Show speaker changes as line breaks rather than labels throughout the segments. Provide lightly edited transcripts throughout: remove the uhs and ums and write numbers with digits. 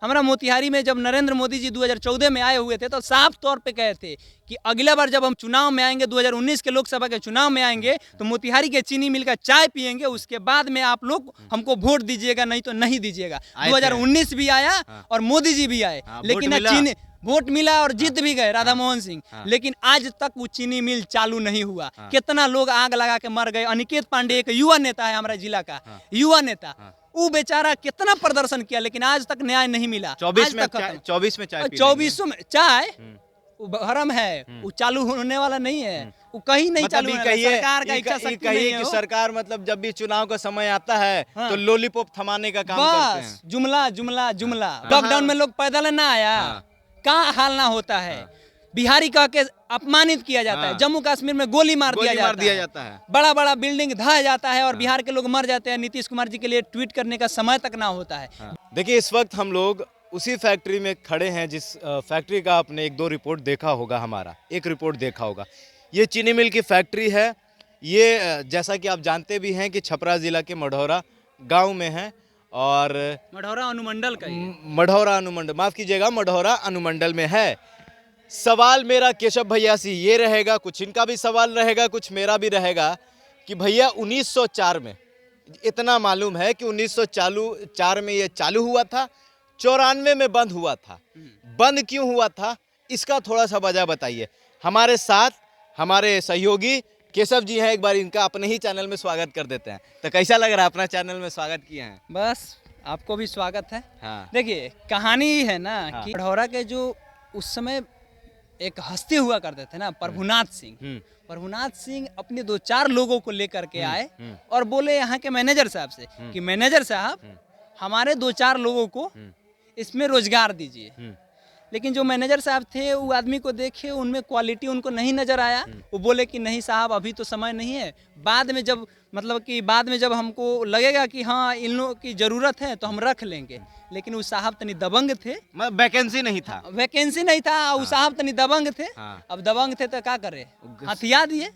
हमारा मोतिहारी में जब नरेंद्र मोदी जी 2014 में आए हुए थे तो साफ तौर पे कहे थे कि अगला बार जब हम चुनाव में आएंगे, 2019 के लोकसभा के चुनाव में आएंगे तो मोतिहारी के चीनी मिल का चाय पियेंगे, उसके बाद में आप लोग हमको वोट दीजिएगा, नहीं तो नहीं दीजिएगा। 2019 भी आया और मोदी जी भी आए, लेकिन चीनी वोट मिला और जीत भी गए राधा मोहन सिंह, लेकिन आज तक वो चीनी मिल चालू नहीं हुआ। कितना लोग आग लगा के मर गए। अनिकेत पांडे एक युवा नेता है हमारा जिला का, युवा नेता, वो बेचारा कितना प्रदर्शन किया, लेकिन आज तक न्याय नहीं मिला।
24 में
चाय भरम है, वो चालू होने वाला नहीं है, वो कहीं नहीं चालू होने वाला। सरकार का इच्छा शक्ति नहीं है।
सरकार मतलब जब भी चुनाव का समय आता है तो लॉलीपॉप थमाने का काम करते हैं।
जुमला जुमला जुमला। लॉकडाउन में लोग पैदल ना आया, कहाँ हाल ना होता है। बिहारी कह के अपमानित किया जाता है, जम्मू कश्मीर में गोली मार दिया जाता है, बड़ा बड़ा बिल्डिंग ढह जाता है और बिहार के लोग मर जाते हैं। नीतीश कुमार जी के लिए ट्वीट करने का समय तक ना होता है।
देखिए, इस वक्त हम लोग उसी फैक्ट्री में खड़े हैं जिस फैक्ट्री का आपने एक दो रिपोर्ट देखा होगा, हमारा एक रिपोर्ट देखा होगा। ये चीनी मिल की फैक्ट्री है। ये जैसा कि आप जानते भी हैं कि छपरा जिला के मढ़ौरा गाँव में है और
मढ़ौरा अनुमंडल का,
मढ़ौरा अनुमंडल, माफ कीजिएगा, मढ़ौरा अनुमंडल में है। सवाल मेरा केशव भैया से ये रहेगा, कुछ इनका भी सवाल रहेगा, कुछ मेरा भी रहेगा कि भैया 1904 में, इतना मालूम है कि 1904 में ये चालू हुआ था, 94 में बंद हुआ था। बंद क्यों हुआ था इसका थोड़ा सा वजह बताइए। हमारे साथ हमारे सहयोगी केशव जी हैं, एक बार इनका अपने ही चैनल में स्वागत कर देते हैं। तो कैसा लग रहा है अपना चैनल में स्वागत किए हैं?
बस आपको भी स्वागत है।
हाँ।
देखिए, कहानी है ना कि मढ़ौरा के जो उस समय एक हस्ती हुआ करते थे ना, प्रभुनाथ सिंह, प्रभुनाथ सिंह अपने 2-4 लोगों को लेकर के आए और बोले यहाँ के मैनेजर साहब से कि मैनेजर साहब, हमारे 2-4 लोगों को इसमें रोजगार दीजिए। लेकिन जो मैनेजर साहब थे वो आदमी को देखे, उनमें क्वालिटी उनको नहीं नजर आया। वो बोले कि नहीं साहब, अभी तो समय नहीं है, बाद में जब बाद में जब हमको लगेगा कि हाँ इन लोगों की जरूरत है तो हम रख लेंगे। लेकिन वो साहब तनी दबंग थे,
वैकेंसी नहीं था,
वो साहब तनी दबंग थे। अब दबंग थे तो क्या करे, हथिया दिए,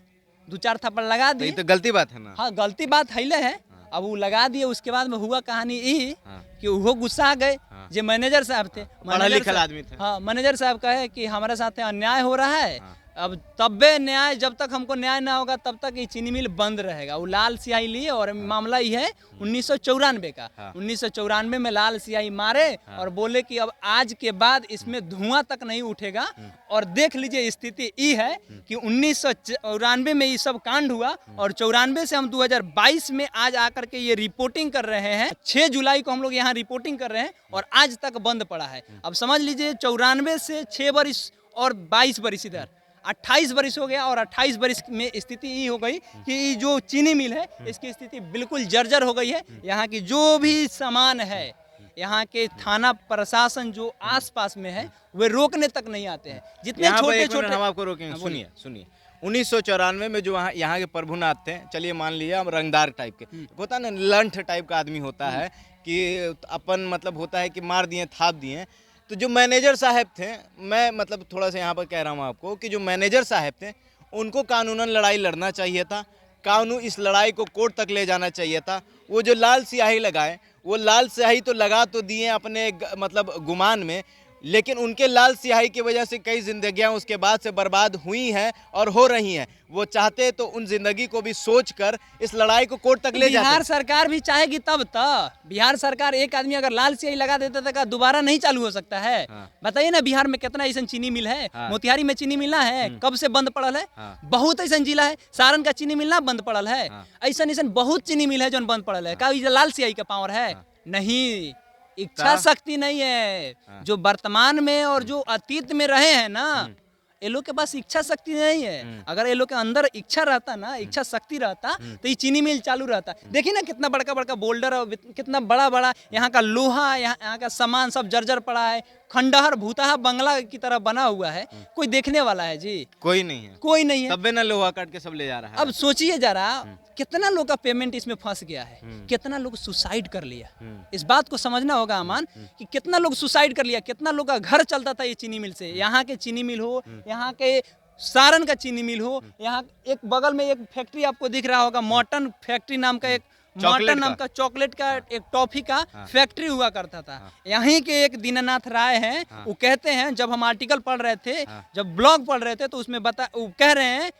2-4 थप्पड़ लगा दिए।
तो गलती बात है ना?
हाँ, गलती बात है। अब वो लगा दिए। उसके बाद में हुआ कहानी ये कि वो गुस्सा आ गए। जो मैनेजर साहब थे,
पढ़ा लिखा आदमी थे,
हाँ, मैनेजर साहब कहे कि हमारे साथ अन्याय हो रहा है, अब तब्बे न्याय, जब तक हमको न्याय ना होगा तब तक ये चीनी मिल बंद रहेगा। वो लाल स्याही लिए और मामला ये है 1994 का। 1994 में लाल स्याही मारे और बोले कि अब आज के बाद इसमें धुआं तक नहीं उठेगा। और देख लीजिए स्थिति ये है कि 1994 में ये सब कांड हुआ और 94 से हम 2022 में आज आकर के ये रिपोर्टिंग कर रहे हैं। 6 जुलाई को हम लोग यहाँ रिपोर्टिंग कर रहे हैं और आज तक बंद पड़ा है। अब समझ लीजिए 94 से 6 बरिस और 22 बरिस, इधर 28 बरिस हो गया और 28 बरिस में स्थिति ये हो गई कि जो चीनी मिल है इसकी स्थिति बिल्कुल जर्जर हो गई है। यहाँ की जो भी सामान है, यहाँ के थाना प्रशासन जो आसपास में है वे रोकने तक नहीं आते हैं। जितने छोटे छोटे,
हम आपको रोकेंगे, सुनिए 1994 में जो यहाँ के प्रभुनाथ थे, चलिए मान लिया हम रंगदार टाइप के, होता ना लंठ टाइप का आदमी होता है कि अपन मतलब होता है कि मार दिए, थाप दिए। तो जो मैनेजर साहब थे, मैं मतलब थोड़ा सा यहाँ पर कह रहा हूँ आपको कि जो मैनेजर साहब थे उनको कानूनन लड़ाई लड़ना चाहिए था, कानून इस लड़ाई को कोर्ट तक ले जाना चाहिए था। वो जो लाल स्याही लगाए, वो लाल स्याही तो लगा तो दिए अपने मतलब गुमान में, लेकिन उनके लाल स्याही की वजह से कई जिंदगियां उसके बाद से बर्बाद हुई हैं और हो रही हैं। वो चाहते तो उन जिंदगी को भी सोचकर इस लड़ाई को कोर्ट तक ले जाते।
बिहार सरकार भी चाहेगी तब तो। बिहार सरकार, एक आदमी अगर लाल स्याही लगा देता था क्या दोबारा नहीं चालू हो सकता है? बताइए ना, बिहार में कितना ऐसा चीनी मिल है। मोतिहारी में चीनी मिलना है, कब से बंद पड़ल है। बहुत ऐसा जिला है, सारण का चीनी मिलना बंद पड़ल है। ऐसा बहुत चीनी मिल है जो बंद पड़ल है। क्या लाल स्याही का पावर है? नहीं, इच्छा शक्ति नहीं है। जो वर्तमान में और जो अतीत में रहे हैं ना, ये लोग के पास इच्छा शक्ति नहीं है। अगर ये लोग के अंदर इच्छा रहता ना, इच्छा शक्ति रहता तो ये चीनी मिल चालू रहता। देखिए ना कितना बड़का बड़का बोल्डर और कितना बड़ा बड़ा यहाँ का लोहा, यहाँ का सामान सब जर्जर पड़ा है। खंडहर भूतहा बंगला की तरह बना हुआ है। कोई देखने वाला है जी? कोई नहीं है।
तब ना लोहा काट के सब ले जा रहा है।
अब सोचिए जरा, कितना लोग का पेमेंट इसमें फंस गया है, कितना लोग सुसाइड कर लिया। इस बात को समझना होगा अमान कि कितना लोग सुसाइड कर लिया, कितना लोग का घर चलता था ये चीनी मिल से। यहाँ के चीनी मिल हो, यहाँ के सारण का चीनी मिल हो, यहाँ एक बगल में एक फैक्ट्री आपको दिख रहा होगा, मॉटन फैक्ट्री नाम का एक मार्टन नाम का चॉकलेट का एक टॉफी का फैक्ट्री हुआ करता था। यहीं के एक दीनानाथ राय हैं, वो कहते हैं, जब हम आर्टिकल पढ़ रहे थे, जब ब्लॉग पढ़ रहे थे, तो उसमें वो कह रहे हैं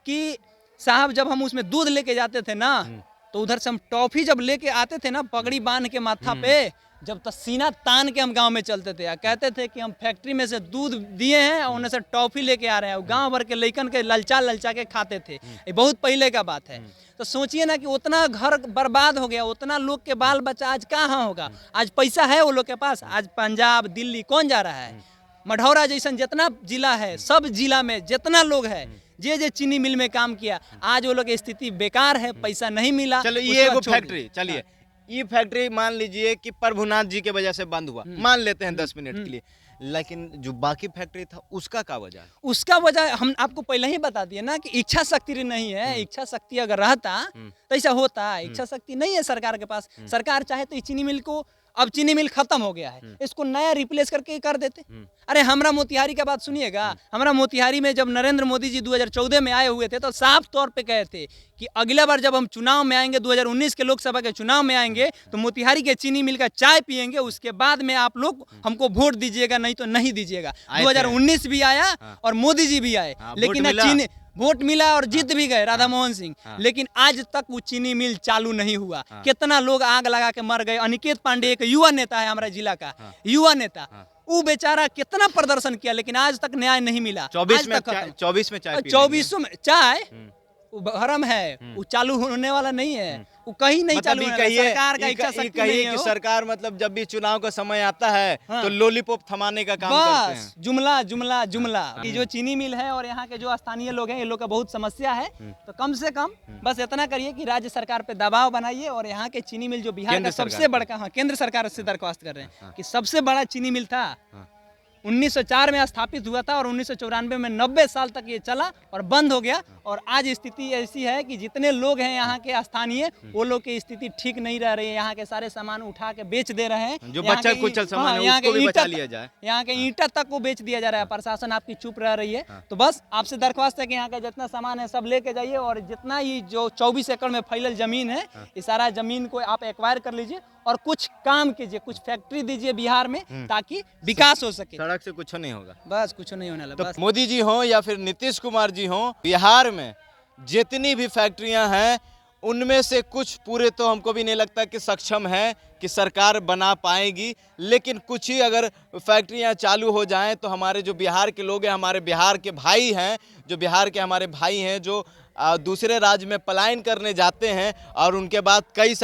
कि साहब जब हम उसमें दूध लेके जाते थे ना, तो उधर से हम टॉफी जब लेके आते थे ना, पगड़ी बांध के माथा पे, जब तक सीना तान के हम गांव में चलते थे, कहते थे कि हम फैक्ट्री में से दूध दिए हैं और उन्हें से टॉफी लेके आ रहे हैं, गांव भर के लइकन के ललचा ललचा के खाते थे। ये बहुत पहले का बात है। तो सोचिए ना कि उतना घर बर्बाद हो गया, उतना लोग के बाल बच्चा आज कहाँ होगा। आज पैसा है वो लोग के पास, आज पंजाब दिल्ली कौन जा रहा है। मढ़ौरा जैसन जितना जिला है, सब जिला में जितना लोग है, जे चीनी मिल में काम किया, आज वो लोग की स्थिति बेकार है, पैसा नहीं मिला।
चलो ये वो फैक्ट्री, चलिए ये फैक्ट्री मान लीजिए कि प्रभुनाथ जी के वजह से बंद हुआ, मान लेते हैं 10 मिनट के लिए, लेकिन जो बाकी फैक्ट्री था उसका क्या वजह है?
उसका वजह हम आपको पहले ही बता दिए ना कि इच्छा शक्ति नहीं है। इच्छा शक्ति अगर रहता तो ऐसा होता। इच्छा शक्ति नहीं है सरकार के पास। सरकार चाहे तो चीनी मिल को, अब चीनी मिल खत्म हो गया है, इसको नया रिप्लेस करके कर देते। अरे हमरा मोतिहारी का बात सुनिएगा, हमरा मोतिहारी में जब नरेंद्र मोदी जी 2014 में आए हुए थे, तो साफ तौर पे कहे थे कि अगला बार जब हम चुनाव में आएंगे, 2019 के लोकसभा के चुनाव में आएंगे, तो मोतिहारी के चीनी मिल का चाय पियेंगे, उसके बाद में आप लोग हमको वोट दीजिएगा, नहीं तो नहीं दीजिएगा। 2019 भी आया और मोदी जी भी आए, लेकिन चीनी वोट मिला और जीत भी गए राधा मोहन सिंह, लेकिन आज तक वो चीनी मिल चालू नहीं हुआ। कितना लोग आग लगा के मर गए। अनिकेत पांडे एक युवा नेता है हमारे जिला का, युवा नेता, वो बेचारा कितना प्रदर्शन किया, लेकिन आज तक न्याय नहीं मिला।
24 में
चाय भरम है, वो चालू होने वाला नहीं है, वो कहीं नहीं
मतलब
चालू है। सरकार का इच्छा शक्ति नहीं है।
कि सरकार मतलब जब भी चुनाव का समय आता है तो लॉलीपॉप थमाने का काम करते हैं।
जुमला जुमला जुमला। ये जो चीनी मिल है और यहाँ के जो स्थानीय लोग हैं, ये लोग का बहुत समस्या है। तो कम से कम बस इतना करिए कि राज्य सरकार पे दबाव बनाइए और यहाँ के चीनी मिल जो बिहार का सबसे बड़ा, हाँ केंद्र सरकार से दरख्वास्त कर रहे हैं कि सबसे बड़ा चीनी मिल था, 1904 में स्थापित हुआ था और 1994 में 90 साल तक ये चला और बंद हो गया। और आज स्थिति ऐसी है कि जितने लोग हैं यहाँ के स्थानीय, वो लोग की स्थिति ठीक नहीं रह रही है। यहाँ के सारे सामान उठा के बेच दे रहे हैं,
जो बच्चा कुचल सामान है उसको भी बचा लिया जाए।
यहाँ के ईंटा तक को बेच दिया जा रहा है। प्रशासन आपकी चुप रह रही है। तो बस आपसे दरख्वास्त है कि यहाँ का जितना सामान है सब लेके जाइए और जितना ये जो 24 एकड़ में फैलल जमीन है, इस सारा जमीन को आप एक्वायर कर लीजिए और कुछ काम कीजिए, कुछ फैक्ट्री दीजिए बिहार में, ताकि विकास हो सके।
सड़क से कुछ नहीं होगा,
बस कुछ नहीं होने लगा।
तो मोदी जी हो या फिर नीतीश कुमार जी हो, बिहार में जितनी भी फैक्ट्रियां हैं उनमें से कुछ पूरे तो हमको भी नहीं लगता कि सक्षम है कि सरकार बना पाएगी, लेकिन कुछ ही अगर फैक्ट्रियां चालू हो जाएं तो हमारे जो बिहार के लोग हैं, हमारे बिहार के भाई हैं, जो बिहार के हमारे भाई हैं, जो दूसरे राज्य में पलायन करने जाते हैं और उनके बाद कई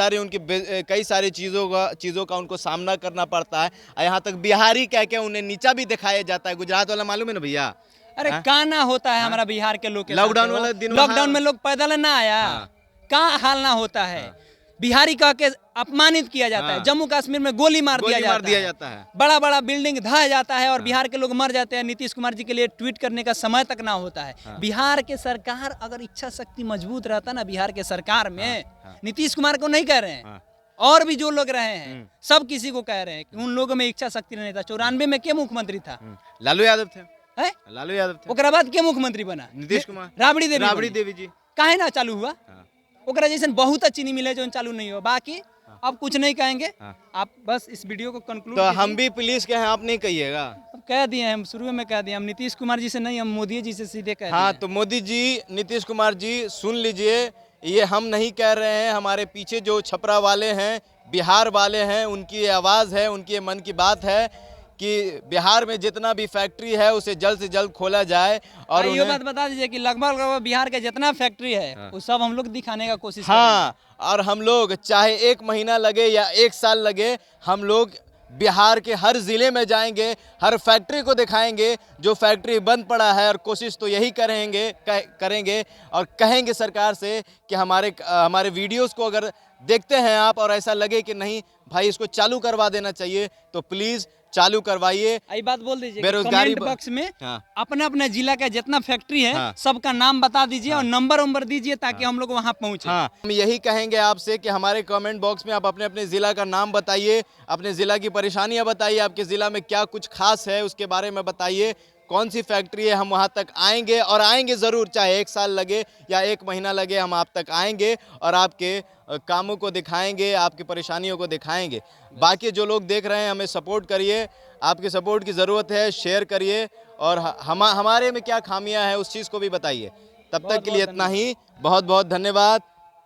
सारी चीज़ों का उनको सामना करना पड़ता है। यहाँ तक बिहारी कह के उन्हें नीचा भी दिखाया जाता है। गुजरात वाला मालूम है ना भैया?
अरे काना होता है हमारा बिहार के लोग,
लॉकडाउन वाला दिन,
लॉकडाउन में लोग पैदल ना आया, कहाँ हाल ना होता है। बिहारी कह के अपमानित किया जाता है। जम्मू कश्मीर में गोली मार दिया जाता है। बड़ा बड़ा बिल्डिंग ढह जाता है और बिहार के लोग मर जाते हैं। नीतीश कुमार जी के लिए ट्वीट करने का समय तक ना होता है। बिहार के सरकार अगर इच्छा शक्ति मजबूत रहता ना, बिहार के सरकार में, नीतीश कुमार को नहीं कह रहे हैं, और भी जो लोग रहे हैं सब किसी को कह रहे हैं कि उन लोगों में इच्छा शक्ति नहीं था। 94 में क्या मुख्यमंत्री था?
लालू यादव थे। लालू यादव थे।
ओकरा बाद के मुख्यमंत्री बना?
नीतीश कुमार।
राबड़ी देवी
जी
काहे ना चालू हुआ? ओकरा जैसे बहुत चीनी मिले जो चालू नहीं हो। बाकी अब कुछ नहीं कहेंगे। आप बस इस वीडियो को कंक्लूड।
तो हम भी पुलिस के हैं, आप नहीं कहिएगा।
अब कह दिए हम शुरू में कह दिए, हम नीतीश कुमार जी से नहीं, हम मोदी जी से सीधे कह दिए।
हाँ, तो मोदी जी, नीतीश कुमार जी सुन लीजिए, ये हम नहीं कह रहे हैं, हमारे पीछे जो छपरा वाले हैं, बिहार वाले हैं, उनकी आवाज़ है, उनकी मन की बात है कि बिहार में जितना भी फैक्ट्री है उसे जल्द से जल्द खोला जाए। और
ये बात बता दीजिए कि लगभग बिहार के जितना फैक्ट्री है वो सब हम लोग दिखाने का कोशिश
करेंगे। और हम लोग चाहे 1 महीना लगे या 1 साल लगे, हम लोग बिहार के हर ज़िले में जाएंगे, हर फैक्ट्री को दिखाएंगे जो फैक्ट्री बंद पड़ा है। और कोशिश तो यही करेंगे और कहेंगे सरकार से कि हमारे वीडियोस को अगर देखते हैं आप और ऐसा लगे कि नहीं भाई इसको चालू करवा देना चाहिए, तो प्लीज़ चालू करवाइए।
यही बात बोल दीजिए
बेरोजगारी
कमेंट बॉक्स में। अपना अपना जिला का जितना फैक्ट्री है सबका नाम बता दीजिए और नंबर दीजिए ताकि हम लोग वहां पहुंचे।
हम यही कहेंगे आपसे कि हमारे कमेंट बॉक्स में आप अपने अपने जिला का नाम बताइए, अपने जिला की परेशानियां बताइए, आपके जिला में क्या कुछ खास है उसके बारे में बताइए। कौन सी फैक्ट्री है, हम वहाँ तक आएंगे और आएंगे ज़रूर, चाहे 1 साल लगे या 1 महीना लगे, हम आप तक आएंगे और आपके कामों को दिखाएंगे, आपकी परेशानियों को दिखाएंगे। बाकी जो लोग देख रहे हैं, हमें सपोर्ट करिए, आपके सपोर्ट की ज़रूरत है, शेयर करिए और हमारे में क्या खामियां हैं उस चीज़ को भी बताइए। तब तक के लिए इतना ही, बहुत बहुत धन्यवाद,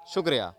शुक्रिया।